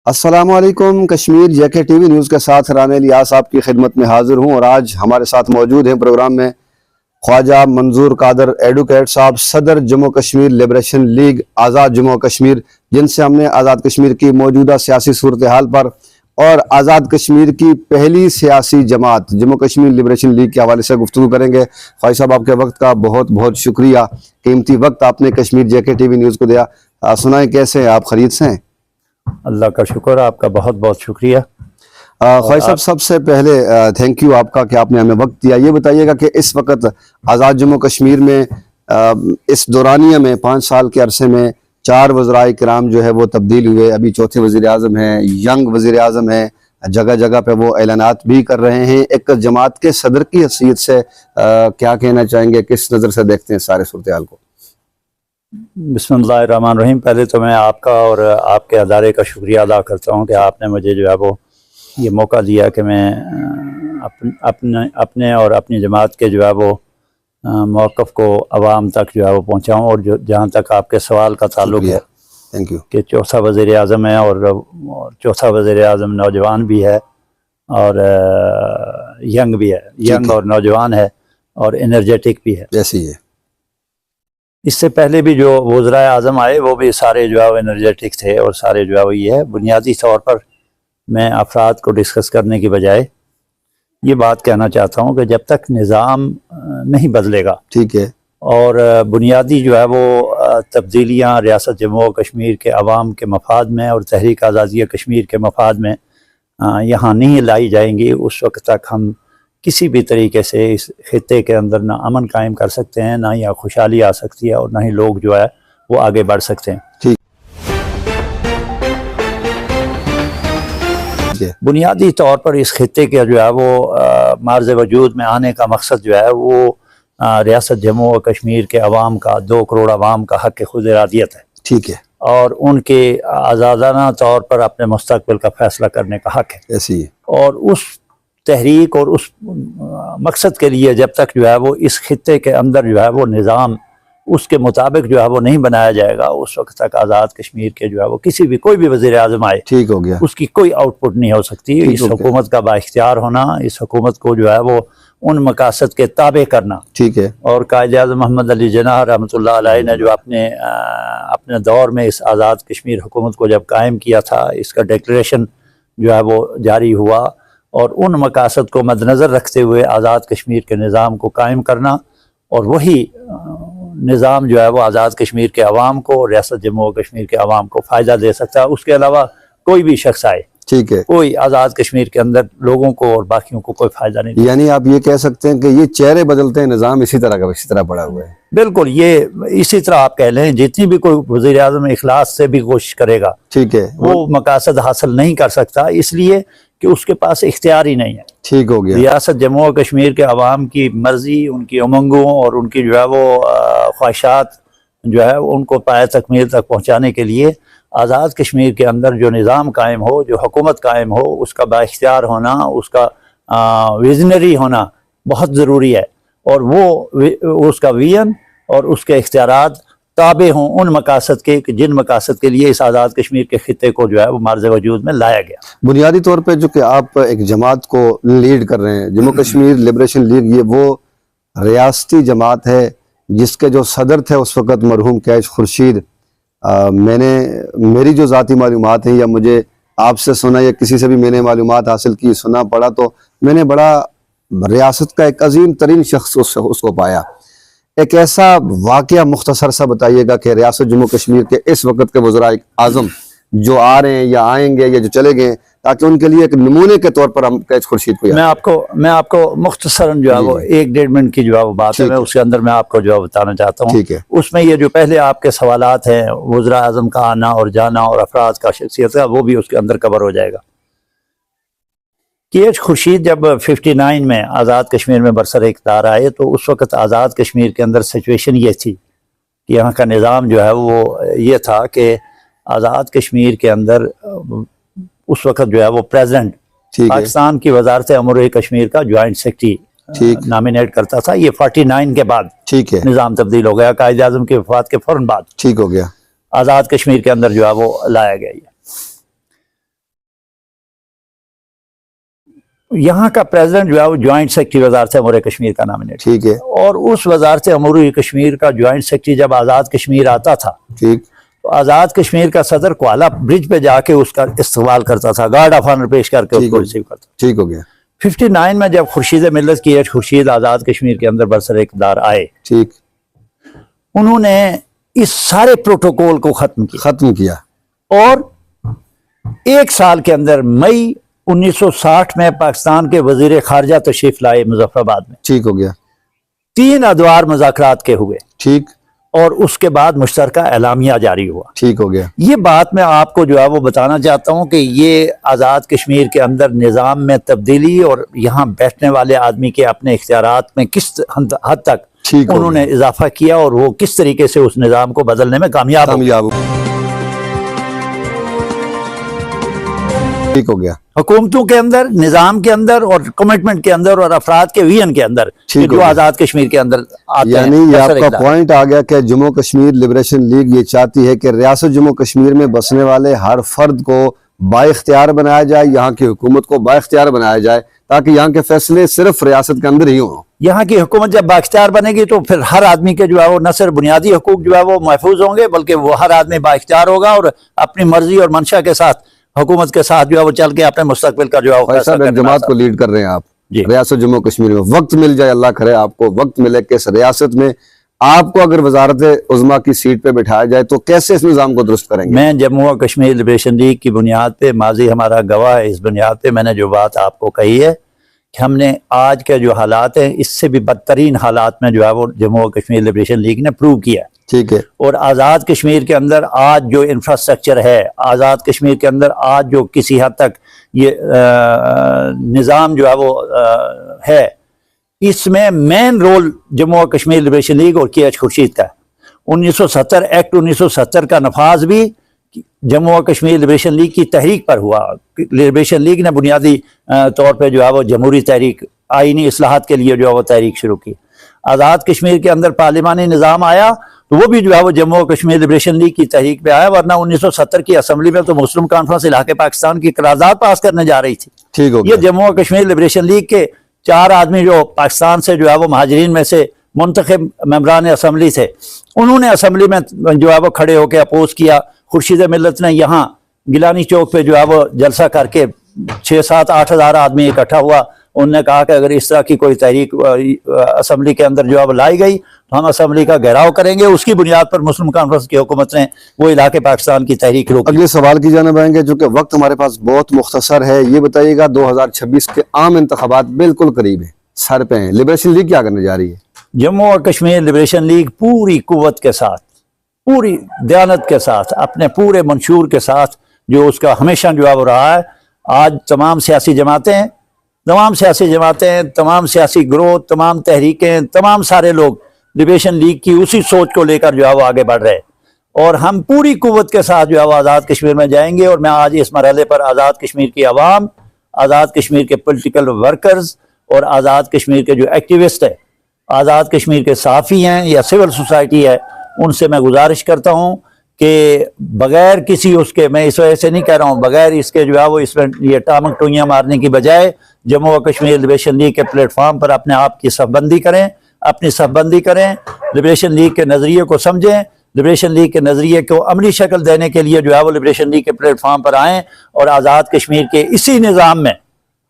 السلام علیکم، کشمیر جے کے ٹی وی نیوز کے ساتھ رانے الیاس آپ کی خدمت میں حاضر ہوں، اور آج ہمارے ساتھ موجود ہیں پروگرام میں خواجہ منظور قادر ایڈوکیٹ صاحب، صدر جموں کشمیر لبریشن لیگ آزاد جموں کشمیر، جن سے ہم نے آزاد کشمیر کی موجودہ سیاسی صورتحال پر اور آزاد کشمیر کی پہلی سیاسی جماعت جموں کشمیر لبریشن لیگ کے حوالے سے گفتگو کریں گے۔ خواجہ صاحب، آپ کے وقت کا بہت بہت شکریہ، قیمتی وقت آپ نے کشمیر جے کے ٹی وی نیوز کو دیا۔ سنائیں کیسے ہیں آپ؟ خرید سے ہیں؟ اللہ کا شکر، آپ کا بہت بہت شکریہ۔ خواجہ صاحب، سب سے پہلے تھینک یو آپ کا کہ آپ نے ہمیں وقت دیا۔ یہ بتائیے گا کہ اس وقت آزاد جموں کشمیر میں اس دورانیہ میں 5 سال کے عرصے میں 4 وزرائے کرام جو ہے وہ تبدیل ہوئے، ابھی چوتھے وزیر اعظم ہیں، ینگ وزیر اعظم ہیں، جگہ جگہ پہ وہ اعلانات بھی کر رہے ہیں۔ ایک جماعت کے صدر کی حیثیت سے کیا کہنا چاہیں گے؟ کس نظر سے دیکھتے ہیں سارے صورتحال کو؟ بسم اللہ الرحمن الرحیم۔ پہلے تو میں آپ کا اور آپ کے ادارے کا شکریہ ادا کرتا ہوں کہ آپ نے مجھے جو ہے وہ یہ موقع دیا کہ میں اپنے اور اپنی جماعت کے جو ہے وہ موقف کو عوام تک جو ہے وہ پہنچاؤں، اور جہاں تک آپ کے سوال کا تعلق ہے تھینک یو کہ چوتھا وزیر اعظم ہے، اور چوتھا وزیر اعظم نوجوان بھی ہے اور ینگ بھی ہے، ینگ اور نوجوان ہے اور انرجیٹک بھی ہے۔ جیسے یہ اس سے پہلے بھی جو وزرائے اعظم آئے وہ بھی سارے جو ہے وہ انرجیٹک تھے، اور سارے جو ہے وہ یہ ہے۔ بنیادی طور پر میں افراد کو ڈسکس کرنے کی بجائے یہ بات کہنا چاہتا ہوں کہ جب تک نظام نہیں بدلے گا، ٹھیک ہے، اور بنیادی جو ہے وہ تبدیلیاں ریاست جموں و کشمیر کے عوام کے مفاد میں اور تحریک آزادی کشمیر کے مفاد میں یہاں نہیں لائی جائیں گی، اس وقت تک ہم کسی بھی طریقے سے اس خطے کے اندر نہ امن قائم کر سکتے ہیں، نہ یہاں خوشحالی آ سکتی ہے، اور نہ ہی لوگ جو ہے وہ آگے بڑھ سکتے ہیں۔ ٹھیک ہے، بنیادی طور پر اس خطے کے جو ہے وہ معرض وجود میں آنے کا مقصد جو ہے وہ ریاست جموں و کشمیر کے عوام کا، 2 کروڑ عوام کا حق خود ارادیت ہے، ٹھیک ہے، اور ان کے آزادانہ طور پر اپنے مستقبل کا فیصلہ کرنے کا حق ہے۔ ایسی ہی اور اس تحریک اور اس مقصد کے لیے جب تک جو ہے وہ اس خطے کے اندر جو ہے وہ نظام اس کے مطابق جو ہے وہ نہیں بنایا جائے گا، اس وقت تک آزاد کشمیر کے جو ہے وہ کوئی بھی وزیر اعظم آئے، ٹھیک ہو گیا، اس کی کوئی آؤٹ پٹ نہیں ہو سکتی۔ اس حکومت کا بااختیار ہونا، اس حکومت کو جو ہے وہ ان مقاصد کے تابع کرنا، ٹھیک ہے، اور قائد اعظم محمد علی جناح رحمۃ اللہ علیہ نے جو اپنے دور میں اس آزاد کشمیر حکومت کو جب قائم کیا تھا، اس کا ڈیکلیریشن جو ہے وہ جاری ہوا، اور ان مقاصد کو مد نظر رکھتے ہوئے آزاد کشمیر کے نظام کو قائم کرنا، اور وہی نظام جو ہے وہ آزاد کشمیر کے عوام کو، ریاست جموں و کشمیر کے عوام کو فائدہ دے سکتا ہے۔ اس کے علاوہ کوئی بھی شخص آئے، ٹھیک ہے، کوئی آزاد کشمیر کے اندر لوگوں کو اور باقیوں کو کوئی فائدہ نہیں۔ یعنی آپ یہ کہہ سکتے ہیں کہ یہ چہرے بدلتے ہیں، نظام اسی طرح کا اسی طرح پڑا ہوا ہے۔ بالکل، یہ اسی طرح آپ کہہ لیں، جتنی بھی کوئی وزیر اعظم اخلاص سے بھی کوشش کرے گا، ٹھیک ہے، وہ مقاصد حاصل نہیں کر سکتا، اس لیے کہ اس کے پاس اختیار ہی نہیں ہے۔ ٹھیک ہو گیا، ریاست جموں و کشمیر کے عوام کی مرضی، ان کی امنگوں اور ان کی جو ہے وہ خواہشات جو ہے ان کو پایہ تکمیل تک پہنچانے کے لیے آزاد کشمیر کے اندر جو نظام قائم ہو، جو حکومت قائم ہو، اس کا بااختیار ہونا، اس کا ویژنری ہونا بہت ضروری ہے، اور وہ اس کا ویژن اور اس کے اختیارات تابع ہوں ان مقاصد کے جن مقاصد کے لیے اس آزاد کشمیر کے خطے کو جو ہے وہ معرض وجود میں لایا گیا۔ بنیادی طور پہ جو کہ آپ ایک جماعت کو لیڈ کر رہے ہیں، جموں کشمیر لبریشن لیگ، یہ وہ ریاستی جماعت ہے جس کے جو صدر تھے اس وقت مرحوم کیچ خورشید۔ میری جو ذاتی معلومات ہیں، یا مجھے آپ سے سنا یا کسی سے بھی میں نے معلومات حاصل کی، سنا پڑا، تو میں نے بڑا ریاست کا ایک عظیم ترین شخص اس کو پایا۔ ایک ایسا واقعہ مختصر سا بتائیے گا کہ ریاست جموں کشمیر کے اس وقت کے وزرائے اعظم جو آ رہے ہیں یا آئیں گے یا جو چلے گئے، تاکہ ان کے لیے ایک نمونے کے طور پر ہم کیچ خورشید کو میں آپ کو مختصراً جو ہے وہ 1-1.5 منٹ کی جو ہے وہ بات ہے، میں اس کے اندر میں آپ کو جو ہے بتانا چاہتا ہوں۔ ٹھیک ہے، اس میں یہ جو پہلے آپ کے سوالات ہیں وزراء اعظم کا آنا اور جانا اور افراد کا شخصیت کا، وہ بھی اس کے اندر کور ہو جائے گا۔ کیچ خورشید جب 59 میں آزاد کشمیر میں برسر اقتدار آئے، تو اس وقت آزاد کشمیر کے اندر سچویشن یہ تھی کہ یہاں کا نظام جو ہے وہ یہ تھا کہ آزاد کشمیر کے اندر اس وقت جو ہے وہ پریزیڈنٹ پاکستان کی وزارت امور کشمیر کا جوائنٹ سیکرٹری نامینیٹ کرتا تھا۔ یہ 49 کے بعد ٹھیک ہے، نظام تبدیل ہو گیا، قائد اعظم کی وفات کے فوراً بعد ٹھیک ہو گیا، آزاد کشمیر کے اندر جو ہے وہ لایا گیا۔ यहाँ का प्रेसिडेंट जो है वो ज्वाइंट सेक्रेटरी वजारत अमूर कश्मीर का नॉमिनेट, ठीक है, और उस वजारत अमूर कश्मीर का ज्वाइंट सेक्रेटरी जब आज़ाद कश्मीर आता था ठीक, तो आज़ाद कश्मीर का सदर कोआला ब्रिज पे जाके उसका इस्तकबाल करता था, गार्ड ऑफ ऑनर पेश करके ठीक उसको है। रिसीव करता। ठीक हो गया, 59 में जब खुर्शीद मिल्लत की खुर्शीद आज़ाद कश्मीर के अंदर बरसर इक़्तिदार आए, ठीक, उन्होंने इस सारे प्रोटोकॉल को ख़त्म किया खत्म किया, और एक साल के अंदर मई 1960 में पाकिस्तान के वजीर खारजा तशरीफ लाए मुजफ्फराबाद में। ठीक हो गया, 3 अदवार मुज़ाकरात के हुए ठीक, और उसके बाद मुश्तरका एलामिया जारी हुआ। ठीक हो गया, ये बात मैं आपको जो है वो बताना चाहता हूँ कि ये आज़ाद कश्मीर के अंदर निज़ाम में तब्दीली और यहाँ बैठने वाले आदमी के अपने इख्तियारात में किस हद तक ठीक हो उन्होंने इजाफा किया और वो किस तरीके से उस निज़ाम को बदलने में कामयाब हो गए। कामयाब हो, ठीक हो गया, हुकूमतों के अंदर, निज़ाम के अंदर और कमिटमेंट के अंदर और अफराद के विजन के अंदर ठीक जो हो गया। आज़ाद कश्मीर के अंदर आते यानी हैं। ये बरसर आपका इक़्तिदार। पॉइंट आ गया कि जम्मू कश्मीर लिबरेशन लीग ये चाहती है कि रियासत जम्मू कश्मीर में बसने वाले हर फर्द को बाइख्तियार बनाया जाए, यहाँ की हुकूमत को बाइख्तियार बनाया जाए, ताकि यहाँ के फैसले सिर्फ रियासत के अंदर ही हों। यहाँ की हुकूमत जब बाइख्तियार बनेगी तो फिर हर आदमी के जो है वो न सिर्फ बुनियादी हकूक जो है वो महफूज होंगे, बल्कि वो हर आदमी बाइख्तियार होगा और अपनी मर्जी और मंशा के साथ हुकूमत के साथ जो है वो चल के अपने मुस्तकबिल का जो है वो भाई फैसला साहब, एक करने जमात में को लीड कर रहे हैं आप जी। रियासत जम्मू कश्मीर में। वक्त मिल जाए, अल्लाह करे आपको वक्त मिले कि इस रियासत में आपको अगर वजारत उज़्मा की सीट पे बिठाया जाए तो कैसे इस निज़ाम को दुरुस्त करेंगे? मैं जम्मू और कश्मीर लिबरेशन लीग की बुनियाद पे, माजी हमारा गवाह है, इस बुनियाद पे मैंने जो बात आपको कही है कि हमने आज के जो हालात हैं इससे भी बदतरीन हालात में जो है वो जम्मू और कश्मीर लिबरेशन लीग ने प्रूव किया है। ठीक है, और आज़ाद कश्मीर के अंदर आज जो इंफ्रास्ट्रक्चर है, आज़ाद कश्मीर के अंदर आज जो किसी हद तक ये निज़ाम जो है वो है, इसमें मेन रोल जम्मू और कश्मीर लिबरेशन लीग और के एच खुर्शीद का है। 1970 एक्ट 1970 का नफाज भी जम्मू और कश्मीर लिबरेशन लीग की तहरीक पर हुआ। लिबरेशन लीग ने बुनियादी तौर पे जो है वो जमहूरी तहरीक, आइनी इस्लाहात के लिए जो है वो तहरीक शुरू की। आज़ाद कश्मीर के अंदर पार्लिमानी निज़ाम आया तो वो भी जो है वो जम्मू और कश्मीर लिबरेशन लीग की तहरीक पे आया, वरना 1970 की असम्बली में तो मुस्लिम कॉन्फ्रेंस इलाके पाकिस्तान की करारदाद पास करने जा रही थी। ठीक हो ये गया, जम्मू और कश्मीर लिबरेशन लीग के 4 आदमी जो पाकिस्तान से जो है वो महाजरीन में से मुंतखब मेंबरान असम्बली थे, उन्होंने असम्बली में जो है वो खड़े होकर अपोज किया। खुर्शीद मिल्लत ने यहाँ गिलानी चौक पे जो है वो जलसा करके 6-7-8 हज़ार आदमी इकट्ठा हुआ। उन्होंने कहा कि अगर इस तरह की कोई तहरीक असम्बली के अंदर जो है वो लाई गई तो हम असम्बली का घेराव करेंगे। उसकी बुनियाद पर मुस्लिम कॉन्फ्रेंस की हुकूमत ने वो इलाके पाकिस्तान की तहरीक रोकी। अगले सवाल की जानिब आएंगे, जो कि वक्त हमारे पास बहुत मुख्तसर है। ये बताइएगा, 2026 के आम इंतखाबात बिल्कुल करीब है, सर पे हैं, लिबरेशन लीग क्या करने जा रही है? जम्मू और कश्मीर लिबरेशन लीग पूरी कुव्वत के साथ, पूरी दयानत के साथ, अपने पूरे मंशूर के साथ, जो उसका हमेशा जो है वो रहा है, आज तमाम सियासी जमातें, तमाम सियासी ग्रोह, तमाम तहरीकें, तमाम सारे लोग लिबरेशन लीग की उसी सोच को लेकर जो है वो आगे बढ़ रहे हैं। और हम पूरी कुव्वत के साथ जो है वो आज़ाद कश्मीर में जाएंगे। और मैं आज इस मरहले पर आज़ाद कश्मीर की आवाम, आज़ाद कश्मीर के पॉलिटिकल वर्कर्स और आज़ाद कश्मीर के जो एक्टिविस्ट है, आज़ाद कश्मीर के सहाफ़ी हैं या सिविल सोसाइटी है, उनसे मैं गुजारिश करता हूँ कि बग़ैर किसी उसके, मैं इस वजह से नहीं कह रहा हूँ, बग़ैर इसके जो है वो इसमें ये टामक टोइयाँ मारने की बजाय जम्मू और कश्मीर लिबरेशन लीग के प्लेटफॉर्म पर अपने आप की सफबंदी करें, अपनी सफबंदी करें, लिबरेशन लीग के नज़रिए को समझें, लिबरेशन लीग के नज़रिए को अमली शक्ल देने के लिए जो है वो लिबरेशन लीग के प्लेटफॉर्म पर आएँ और आज़ाद कश्मीर के इसी निज़ाम में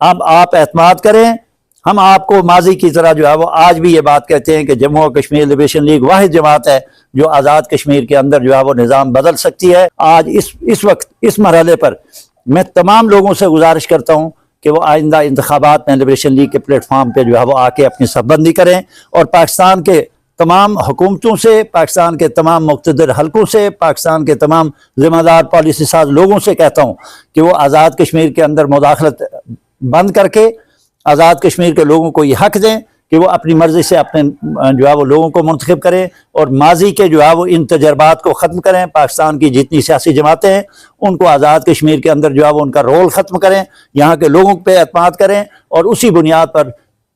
हम आप एतमाद करें। हम आपको माजी की तरह जो है वो आज भी ये बात कहते हैं कि जम्मू और कश्मीर लिबरेशन लीग वाहिद जमात है जो आज़ाद कश्मीर के अंदर जो है वो निज़ाम बदल सकती है। आज इस वक्त इस मरहले पर मैं तमाम लोगों से गुजारिश करता हूँ कि वो आइंदा इंतखाबात में लिबरेशन लीग के प्लेटफॉर्म पे जो है वो आके अपनी सफबंदी करें और पाकिस्तान के तमाम हुकूमतों से, पाकिस्तान के तमाम मुक़्तदर हलकों से, पाकिस्तान के तमाम ज़िम्मेदार पॉलिसी साज लोगों से कहता हूँ कि वो आज़ाद कश्मीर के अंदर मुदाखलत बंद करके आज़ाद कश्मीर के लोगों को ये हक दें कि वो अपनी मर्ज़ी से अपने जो है वो लोगों को मुंतखब करें और माजी के जो है वो इन तजर्बात को ख़त्म करें। पाकिस्तान की जितनी सियासी जमातें हैं उनको आज़ाद कश्मीर के अंदर जो है वो उनका रोल ख़त्म करें, यहाँ के लोगों पे एतमाद करें और उसी बुनियाद पर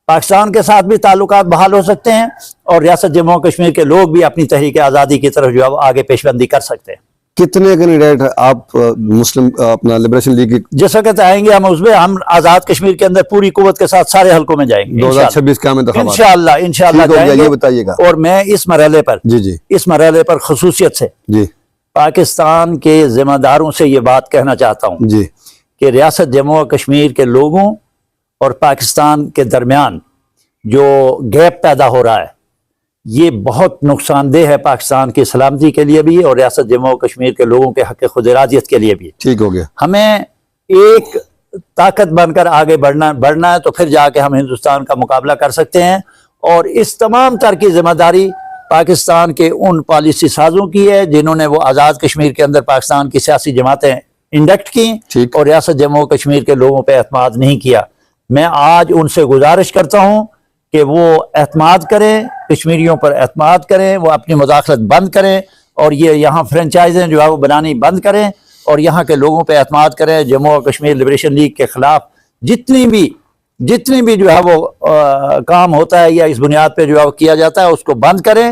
पाकिस्तान के साथ भी ताल्लुकात बहाल हो सकते हैं और रियासत जम्मू कश्मीर के लोग भी अपनी तहरीक आज़ादी की तरफ जो है वो आगे पेशबंदी कर सकते हैं। कितने कैंडिडेट आप मुस्लिम अपना लिबरेशन लीग की जिस वक्त आएंगे हम उसमें हम आज़ाद कश्मीर के अंदर पूरी कुव्वत के साथ सारे हलकों में जाएंगे 2026 क्या में इंशाअल्लाह इंशाअल्लाह जाएंगे। ये बताइएगा। और मैं इस मरहले पर जी इस मरहले पर खसूसियत से जी पाकिस्तान के जिम्मेदारों से ये बात कहना चाहता हूँ जी कि रियासत जम्मू और कश्मीर के लोगों और पाकिस्तान के दरमियान जो गैप पैदा हो रहा है ये बहुत नुकसानदेह है पाकिस्तान की सलामती के लिए भी और रियासत जम्मू और कश्मीर के लोगों के हक खुद-इरादियत के लिए भी। ठीक हो गया। हमें एक ताकत बनकर आगे बढ़ना है तो फिर जाके हम हिंदुस्तान का मुकाबला कर सकते हैं। और इस तमाम तर की जिम्मेदारी पाकिस्तान के उन पॉलिसी साजों की है जिन्होंने वो आज़ाद कश्मीर के अंदर पाकिस्तान की सियासी जमातें इंडक्ट की और रियासत जम्मू और कश्मीर के लोगों पर एतमाद नहीं किया। मैं आज उनसे गुजारिश करता हूँ कि वो एतमाद करें, कश्मीरियों पर एतमाद करें, वो अपनी मुदाखलत बंद करें और ये यहाँ फ्रेंचाइजें जो है वो बनानी बंद करें और यहाँ के लोगों पे एतमाद करें। जम्मू और कश्मीर लिबरेशन लीग के ख़िलाफ़ जितनी भी जो है वो काम होता है या इस बुनियाद पे जो है वो किया जाता है उसको बंद करें।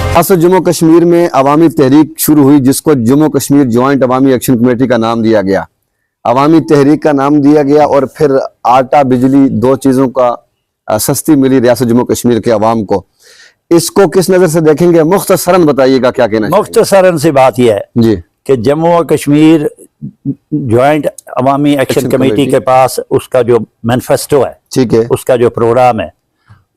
रियासत जम्मू कश्मीर में अवामी तहरीक शुरू हुई जिसको जम्मू कश्मीर जॉइंट अवामी एक्शन कमेटी का नाम दिया गया। अवामी तहरीक का नाम दिया गया और फिर आटा बिजली दो चीज़ों का सस्ती मिली रियासत जम्मू कश्मीर के अवाम को। इसको किस नज़र से देखेंगे, मुख्तसरन बताइएगा क्या कहना है। मुख्तसरन सी बात यह है जी कि जम्मू और कश्मीर जॉइंट अवामी एक्शन कमेटी के पास उसका जो मैनिफेस्टो है, ठीक है, उसका जो प्रोग्राम है,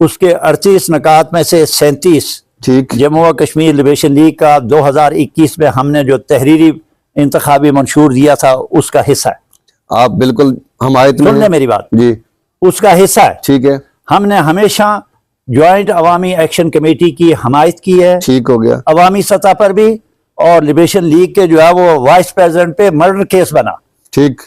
उसके 38 नकात में से 37 ठीक जम्मू और कश्मीर लिबरेशन लीग का 2021 में हमने जो तहरीरी इंतखाबी मंशूर दिया था उसका हिस्सा है। आप बिल्कुल हमायत में सुन ले मेरी बात जी, उसका हिस्सा है। ठीक है, हमने हमेशा जॉइंट अवामी एक्शन कमेटी की हमायत की है, ठीक हो गया, अवामी सतह पर भी। और लिबरेशन लीग के जो है वो वाइस प्रेसिडेंट पे मर्डर केस बना, ठीक,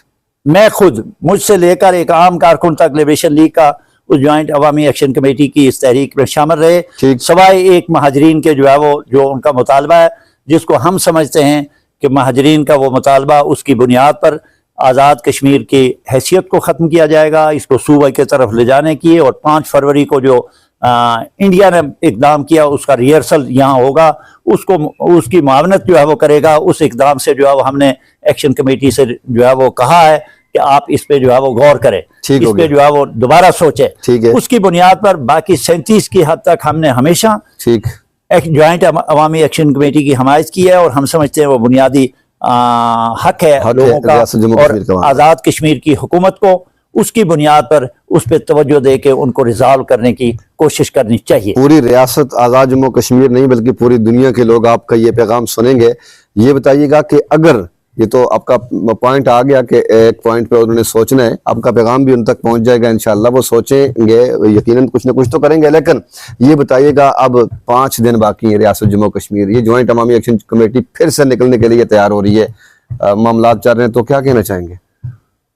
मैं खुद मुझसे लेकर एक आम कारकुन तक लिबरेशन लीग का उस जॉइंट अवामी एक्शन कमेटी की इस तहरीक में शामिल रहे, ठीक, सवाए एक महाजरीन के जो है वो जो उनका मुतालबा है जिसको हम समझते हैं कि महाजरीन का वो मुतालबा उसकी बुनियाद पर आज़ाद कश्मीर की हैसियत को ख़त्म किया जाएगा, इसको सूबे की तरफ ले जाने की। और 5 फरवरी को जो इंडिया ने इकदाम किया उसका रिहर्सल यहाँ होगा, उसको उसकी मावनत जो है वो करेगा। उस इकदाम से जो है वो हमने एक्शन कमेटी से जो है वो कहा है कि आप इस पे जो है वो गौर करें, इस पे जो है वो दोबारा सोचें। ठीक है, उसकी बुनियाद पर बाकी 37 की हद तक हमने हमेशा ठीक एक जॉइंट अवामी एक्शन कमेटी की हमायत की है और हम समझते हैं वो बुनियादी हक है लोगों का। और आज़ाद कश्मीर की हुकूमत को उसकी बुनियाद पर उस पर तवज्जो दे के उनको रिजॉल्व करने की कोशिश करनी चाहिए। पूरी रियासत आज़ाद जम्मू कश्मीर नहीं बल्कि पूरी दुनिया के लोग आपका ये पैगाम सुनेंगे। ये बताइएगा कि अगर ये तो आपका पॉइंट आ गया कि एक पॉइंट पे उन्होंने सोचना है, आपका पैगाम भी उन तक पहुंच जाएगा इंशाल्लाह, वो सोचेंगे, यकीनन कुछ ना कुछ तो करेंगे। लेकिन ये बताइएगा अब 5 दिन बाकी है रियासत जम्मू कश्मीर, ये जॉइंट अवामी एक्शन कमेटी फिर से निकलने के लिए तैयार हो रही है, मामला चल रहे हैं, तो क्या कहना चाहेंगे?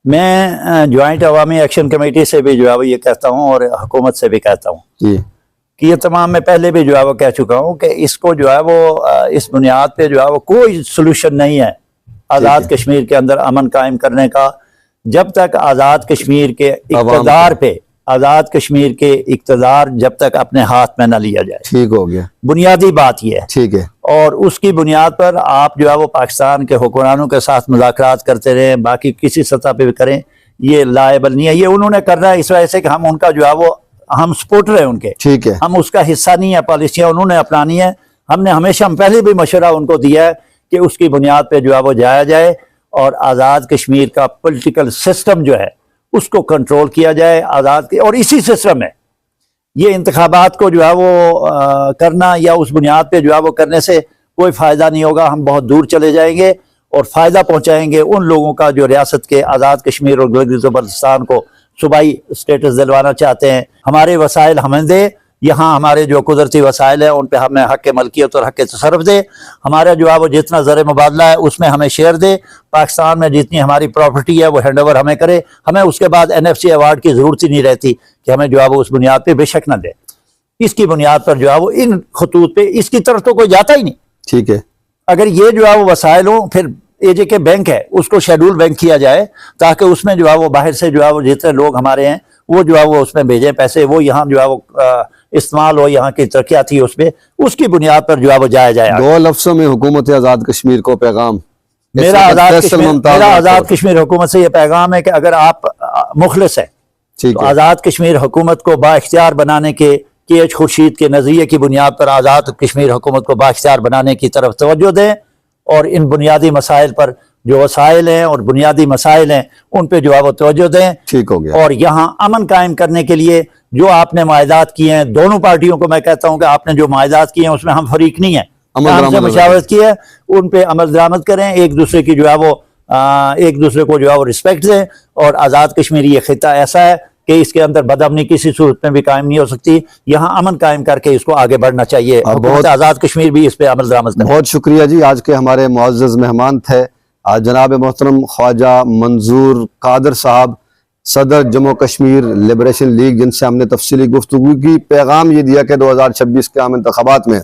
मैं जॉइंट अवामी एक्शन कमेटी से भी जो है वो ये कहता हूँ और हुकूमत से भी कहता हूँ जी कि ये तमाम मैं पहले भी जो है वो कह चुका हूँ कि इसको जो है वो इस बुनियाद पे जो है वो कोई सोल्यूशन नहीं है आज़ाद कश्मीर के अंदर अमन कायम करने का जब तक आज़ाद कश्मीर के इक़्तिदार पे आज़ाद कश्मीर के इक़्तिदार जब तक अपने हाथ में न लिया जाए। ठीक हो गया, बुनियादी बात यह है। ठीक है, और उसकी बुनियाद पर आप जो है वो पाकिस्तान के हुक्मरानों के साथ मुज़ाकरात करते रहें, बाकी किसी सतह पे भी करें, ये लायबल नहीं है। ये उन्होंने करना है इस वजह से कि हम उनका जो है वो हम सपोर्टर हैं उनके, ठीक है, हम उसका हिस्सा नहीं है। पॉलिसियाँ उन्होंने अपनानी है, हमने हमेशा पहले भी मशवरा उनको दिया है कि उसकी बुनियाद पे जो है वो जाया जाए और आज़ाद कश्मीर का पॉलिटिकल सिस्टम जो है उसको कंट्रोल किया जाए आज़ाद के। और इसी सिस्टम में ये इंतखाबात को जो है वो करना या उस बुनियाद पे जो है वो करने से कोई फ़ायदा नहीं होगा। हम बहुत दूर चले जाएंगे और फ़ायदा पहुँचाएंगे उन लोगों का जो रियासत के आज़ाद कश्मीर और गिलगित बल्तिस्तान को सूबाई स्टेटस दिलवाना चाहते हैं। हमारे वसाइल हमें दे, यहाँ हमारे जो कुदरती वसाइल हैं उन पे हमें हक़ मलकियत और हक़ तसर्रुफ़ दे। हमारा जो है वो जितना ज़र मुबादला है उसमें हमें शेयर दे। पाकिस्तान में जितनी हमारी प्रॉपर्टी है वो हैंड ओवर हमें करे। हमें उसके बाद NFC अवार्ड की ज़रूरत ही नहीं रहती कि हमें जो है वो उस बुनियाद पर बेशक न दे। इसकी बुनियाद पर जो है वो इन खतूत पे इसकी तरफ तो कोई जाता ही नहीं। ठीक है, अगर ये जो है वो वसाइल हो, फिर AJK बैंक है उसको शेड्यूल बैंक किया जाए ताकि उसमें जो है वो बाहर से जो है वो जितने लोग हमारे हैं وہ جو ہے وہ اس میں بھیجیں پیسے، وہ یہاں جو ہے وہ استعمال ہو، یہاں کی ترقیاتی اس پہ اس کی بنیاد پر جو ہے وہ جایا جائے آگے۔ 2 لفظوں میں حکومت آزاد کشمیر کو پیغام اس میرا وقت آزاد فیصل کشمیر ممتاز میرا راٹھور۔ آزاد کشمیر حکومت سے یہ پیغام ہے کہ اگر آپ مخلص ہیں ٹھیک تو ہے، آزاد کشمیر حکومت کو با اختیار بنانے کے ایچ خورشید کے نظریے کی بنیاد پر آزاد کشمیر حکومت کو با اختیار بنانے کی طرف توجہ دیں، اور ان بنیادی مسائل پر جو وسائل ہیں اور بنیادی مسائل ہیں ان پہ جو ہے وہ توجہ دیں، ٹھیک ہو گیا۔ اور یہاں امن قائم کرنے کے لیے جو آپ نے معاہدات کیے ہیں، دونوں پارٹیوں کو میں کہتا ہوں کہ آپ نے جو معاہدات کیے ہیں اس میں ہم فریق نہیں ہیں، عمل ہم سے درآمد مشاورت کی ہے، ان پہ عمل درآمد کریں، ایک دوسرے کی جو ہے وہ ایک دوسرے کو جو ہے وہ رسپیکٹ دیں، اور آزاد کشمیر یہ خطہ ایسا ہے کہ اس کے اندر بدامنی کسی صورت میں بھی قائم نہیں ہو سکتی، یہاں امن قائم کر کے اس کو آگے بڑھنا چاہیے، حکومت آزاد کشمیر بھی اس پہ عمل درآمد کرے۔ بہت شکریہ جی، آج کے ہمارے معزز مہمان تھے جناب محترم خواجہ منظور قادر صاحب، صدر جموں کشمیر لبریشن لیگ، جن سے ہم نے تفصیلی گفتگو کی۔ پیغام یہ دیا کہ 2026 کے عام انتخابات میں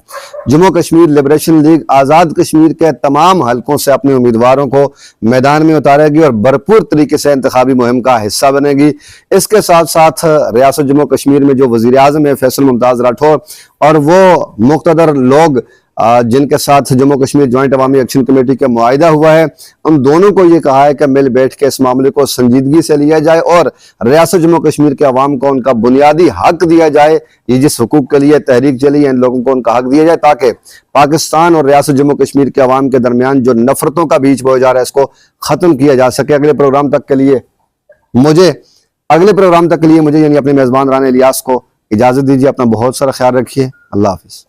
جموں کشمیر لبریشن لیگ آزاد کشمیر کے تمام حلقوں سے اپنے امیدواروں کو میدان میں اتارے گی اور بھرپور طریقے سے انتخابی مہم کا حصہ بنے گی۔ اس کے ساتھ ساتھ ریاست جموں کشمیر میں جو وزیر اعظم ہے فیصل ممتاز راٹھور اور وہ مقتدر لوگ جن کے ساتھ جموں کشمیر جوائنٹ عوامی ایکشن کمیٹی کا معاہدہ ہوا ہے، ان دونوں کو یہ کہا ہے کہ مل بیٹھ کے اس معاملے کو سنجیدگی سے لیا جائے اور ریاست جموں کشمیر کے عوام کو ان کا بنیادی حق دیا جائے۔ یہ جس حقوق کے لیے تحریک چلی ہے، ان لوگوں کو ان کا حق دیا جائے تاکہ پاکستان اور ریاست جموں کشمیر کے عوام کے درمیان جو نفرتوں کا بیج بویا جا رہا ہے اس کو ختم کیا جا سکے۔ اگلے پروگرام تک کے لیے مجھے یعنی اپنے میزبان رانا الیاس کو اجازت دیجیے۔ اپنا بہت سارا خیال رکھیے۔ اللہ حافظ۔